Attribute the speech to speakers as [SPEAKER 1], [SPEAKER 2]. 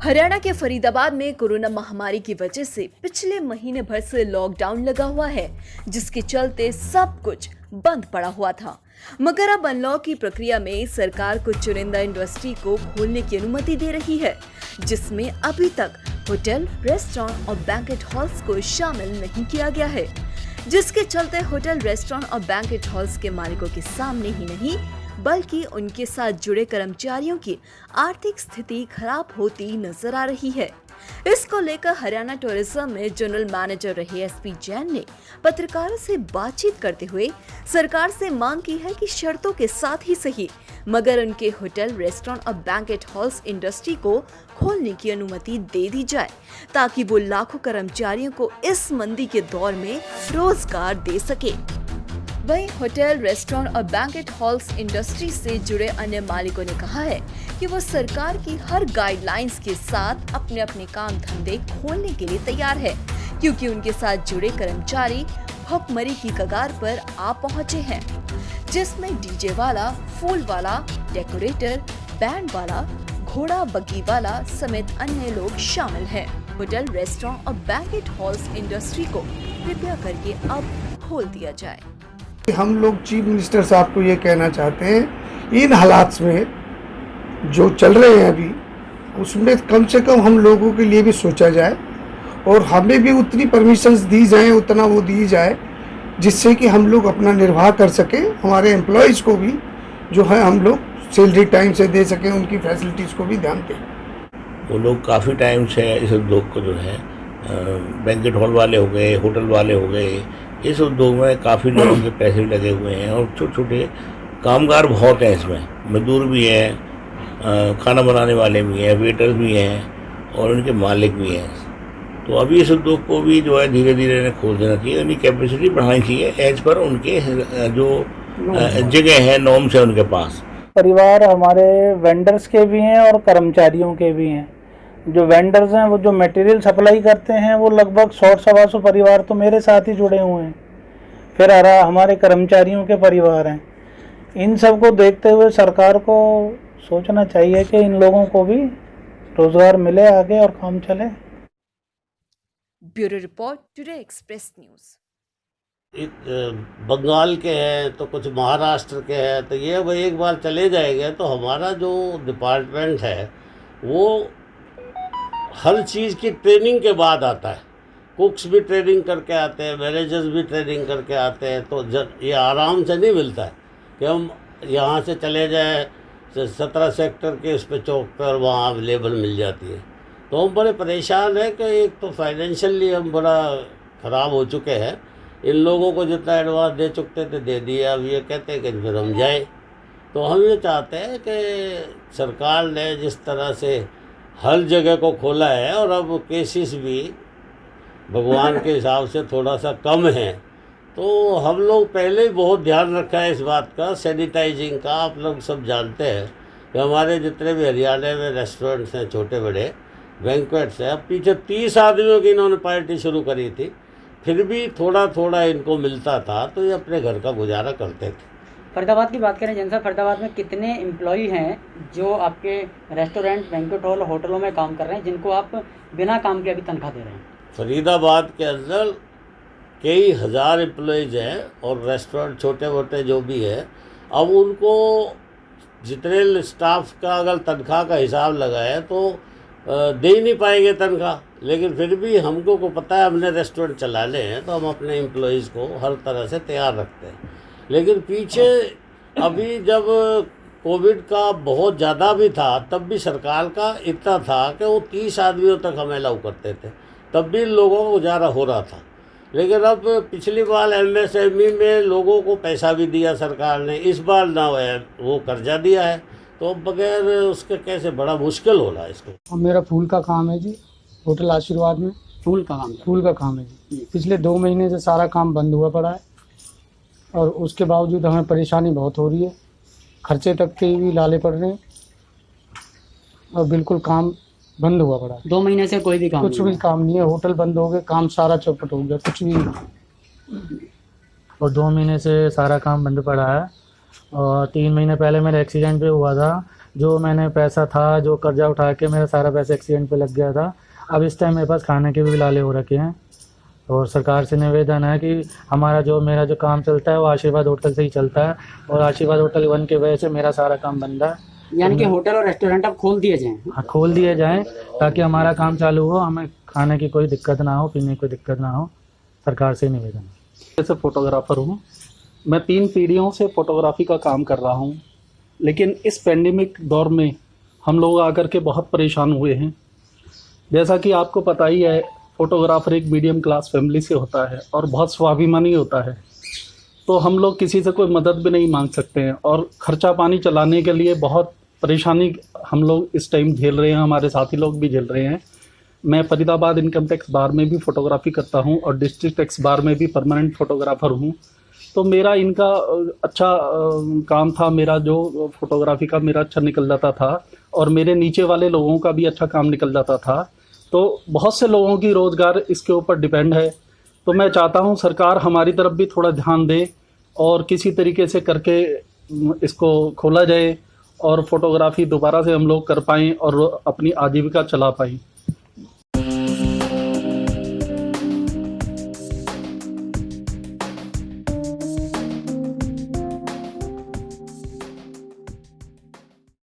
[SPEAKER 1] हरियाणा के फरीदाबाद में कोरोना महामारी की वजह से पिछले महीने भर से लॉकडाउन लगा हुआ है, जिसके चलते सब कुछ बंद पड़ा हुआ था। मगर अब अनलॉक की प्रक्रिया में सरकार कुछ चुनिंदा इंडस्ट्री को खोलने की अनुमति दे रही है, जिसमें अभी तक होटल, रेस्टोरेंट और बैंकेट हॉल्स को शामिल नहीं किया गया है, जिसके चलते होटल, रेस्टोरेंट और बैंकेट हॉल्स के मालिकों के सामने ही नहीं बल्कि उनके साथ जुड़े कर्मचारियों की आर्थिक स्थिति खराब होती नजर आ रही है। इसको लेकर हरियाणा टूरिज्म में जनरल मैनेजर रहे एसपी जैन ने पत्रकारों से बातचीत करते हुए सरकार से मांग की है कि शर्तों के साथ ही सही मगर उनके होटल, रेस्टोरेंट और बैंकेट हॉल्स इंडस्ट्री को खोलने की अनुमति दे दी जाए, ताकि वो लाखों कर्मचारियों को इस मंदी के दौर में रोजगार दे सके। वहीं होटल, रेस्टोरेंट और बैंकेट हॉल्स इंडस्ट्री से जुड़े अन्य मालिकों ने कहा है कि वो सरकार की हर गाइडलाइंस के साथ अपने अपने काम धंधे खोलने के लिए तैयार है, क्योंकि उनके साथ जुड़े कर्मचारी भुखमरी की कगार पर आ पहुंचे हैं, जिसमें डीजे वाला, फूल वाला, डेकोरेटर, बैंड वाला, घोड़ा बग्गी वाला समेत अन्य लोग शामिल हैं। होटल, रेस्टोरेंट और बैंकेट हॉल्स इंडस्ट्री को कृपया करके अब खोल दिया जाए।
[SPEAKER 2] हम लोग चीफ मिनिस्टर साहब को ये कहना चाहते हैं, इन हालात में जो चल रहे हैं अभी, उसमें कम से कम हम लोगों के लिए भी सोचा जाए और हमें भी उतनी परमिशंस दी जाएं, उतना वो दी जाए जिससे कि हम लोग अपना निर्वाह कर सकें, हमारे एम्प्लॉयज़ को भी जो है हम लोग सैलरी टाइम से दे सकें, उनकी फैसिलिटीज़ को भी ध्यान दें।
[SPEAKER 3] वो लोग काफ़ी टाइम से इस उद्योग को जो है बैंकेट हॉल वाले हो गए, होटल वाले हो गए, इस उद्योग में काफ़ी लोगों के पैसे लगे हुए हैं और छोटे छोटे कामगार बहुत हैं, इसमें मजदूर भी हैं, खाना बनाने वाले भी हैं, वेटर भी हैं और उनके मालिक भी हैं। तो अभी इस उद्योग को भी जो है धीरे धीरे इन्हें खोल देना चाहिए, उनकी कैपेसिटी बढ़ानी चाहिए एज पर उनके जो जगह है, नॉर्म्स है उनके पास।
[SPEAKER 4] परिवार हमारे वेंडर्स के भी हैं और कर्मचारियों के भी हैं। जो वेंडर्स हैं वो जो मटेरियल सप्लाई करते हैं वो लगभग 100-125 परिवार तो मेरे साथ ही जुड़े हुए हैं। फिर हमारे कर्मचारियों के परिवार हैं। इन सब को देखते हुए सरकार को सोचना चाहिए कि इन लोगों को भी रोजगार मिले आगे और काम चले।
[SPEAKER 1] Bureau report, today express news.
[SPEAKER 5] Bengal के हैं तो कुछ महाराष्ट्र के हैं, तो ये वो एक बार चले जाएंगे तो हमारा जो डिपार्टमेंट है वो हर चीज़ की ट्रेनिंग के बाद आता है। कुक्स भी ट्रेनिंग करके आते हैं, मैनेजर्स भी ट्रेनिंग करके आते हैं, तो ये आराम से नहीं मिलता है कि हम यहाँ से चले जाएं 17 सेक्टर के उस पर चौक पर वहाँ अवेलेबल मिल जाती है। तो हम बड़े परेशान हैं कि एक तो फाइनेंशियली हम बड़ा ख़राब हो चुके हैं। इन लोगों को जितना एडवांस दे चुके थे दे दिया, अब ये कहते हैं कि फिर हम जाएँ। तो हम ये चाहते हैं कि सरकार ने जिस तरह से हर जगह को खोला है और अब केसेस भी भगवान के हिसाब से थोड़ा सा कम है, तो हम लोग पहले ही बहुत ध्यान रखा है इस बात का, सैनिटाइजिंग का। आप लोग सब जानते हैं कि हमारे जितने भी हरियाणा में रेस्टोरेंट्स हैं, छोटे बड़े बैंक्वेट्स हैं, अब पीछे 30 आदमियों की इन्होंने पार्टी शुरू करी थी, फिर भी थोड़ा थोड़ा इनको मिलता था, तो ये अपने घर का गुजारा करते थे।
[SPEAKER 6] फरीदाबाद की बात करें जनता, फरीदाबाद में कितने एम्प्लॉई हैं जो आपके रेस्टोरेंट, बैंक्वेट हॉल, होटलों में काम कर रहे हैं, जिनको आप बिना काम के अभी तनख्वाह दे रहे हैं?
[SPEAKER 5] फरीदाबाद के अंदर कई हज़ार एम्प्लॉयज़ हैं और रेस्टोरेंट छोटे मोटे जो भी है, अब उनको जितने स्टाफ का अगर तनख्वाह का हिसाब लगाए तो दे ही नहीं पाएंगे तनख्वाह। लेकिन फिर भी हमको को पता है, हमने रेस्टोरेंट चलाने हैं तो हम अपने एम्प्लॉयज़ को हर तरह से तैयार रखते हैं। लेकिन पीछे अभी जब कोविड का बहुत ज़्यादा भी था, तब भी सरकार का इतना था कि वो 30 आदमियों तक हमें अलाउ करते थे, तब भी लोगों को गुजारा हो रहा था। लेकिन अब पिछली बार एमएसएमई में लोगों को पैसा भी दिया सरकार ने, इस बार ना वो कर्जा दिया है, तो बगैर उसके कैसे, बड़ा मुश्किल हो रहा है इसको।
[SPEAKER 4] मेरा फूल का काम है जी, होटल आशीर्वाद में फूल का काम है जी। पिछले 2 महीने से सारा काम बंद हुआ पड़ा है और उसके बावजूद हमें परेशानी बहुत हो रही है, खर्चे तक के भी लाले पड़ रहे हैं और बिल्कुल काम बंद हुआ पड़ा है।
[SPEAKER 6] 2 महीने से कोई भी काम
[SPEAKER 4] कुछ भी काम नहीं है, होटल बंद हो गए, काम सारा चौपट हो गया, कुछ भी नहीं।
[SPEAKER 7] और 2 महीने से सारा काम बंद पड़ा है और 3 महीने पहले मेरा एक्सीडेंट भी हुआ था,
[SPEAKER 4] जो मैंने पैसा था, जो कर्जा उठा के मेरा सारा पैसा एक्सीडेंट पे लग गया था, अब इस टाइम मेरे पास खाने के भी लाले हो रखे हैं। और सरकार से निवेदन है कि मेरा जो काम चलता है वो आशीर्वाद होटल से ही चलता है, और आशीर्वाद होटल 1 की वजह से मेरा सारा काम बंद है।
[SPEAKER 6] यानी कि होटल और रेस्टोरेंट अब खोल दिए जाएं।
[SPEAKER 4] हाँ, खोल दिए जाएं ताकि हमारा काम चालू हो, हमें खाने की कोई दिक्कत ना हो, पीने की कोई दिक्कत ना हो। सरकार से निवेदन है।
[SPEAKER 7] जैसे फोटोग्राफर हूँ मैं, 3 पीढ़ियों से फोटोग्राफी का काम कर रहा हूँ, लेकिन इस पेंडेमिक दौर में हम लोग आकर के बहुत परेशान हुए हैं। जैसा कि आपको पता ही है, फोटोग्राफर एक मीडियम क्लास फैमिली से होता है और बहुत स्वाभिमानी होता है, तो हम लोग किसी से कोई मदद भी नहीं मांग सकते हैं, और खर्चा पानी चलाने के लिए बहुत परेशानी हम लोग इस टाइम झेल रहे हैं, हमारे साथी लोग भी झेल रहे हैं। मैं फरीदाबाद इनकम टैक्स बार में भी फ़ोटोग्राफी करता हूं और डिस्ट्रिक्ट टैक्स बार में भी परमानेंट फ़ोटोग्राफ़र हूं, तो मेरा इनका अच्छा काम था, मेरा जो फ़ोटोग्राफी का मेरा अच्छा निकल जाता था और मेरे नीचे वाले लोगों का भी अच्छा काम निकल जाता था। तो बहुत से लोगों की रोज़गार इसके ऊपर डिपेंड है। तो मैं चाहता हूं सरकार हमारी तरफ भी थोड़ा ध्यान दे और किसी तरीके से करके इसको खोला जाए और फोटोग्राफी दोबारा से हम लोग कर पाएँ और अपनी आजीविका चला पाएँ।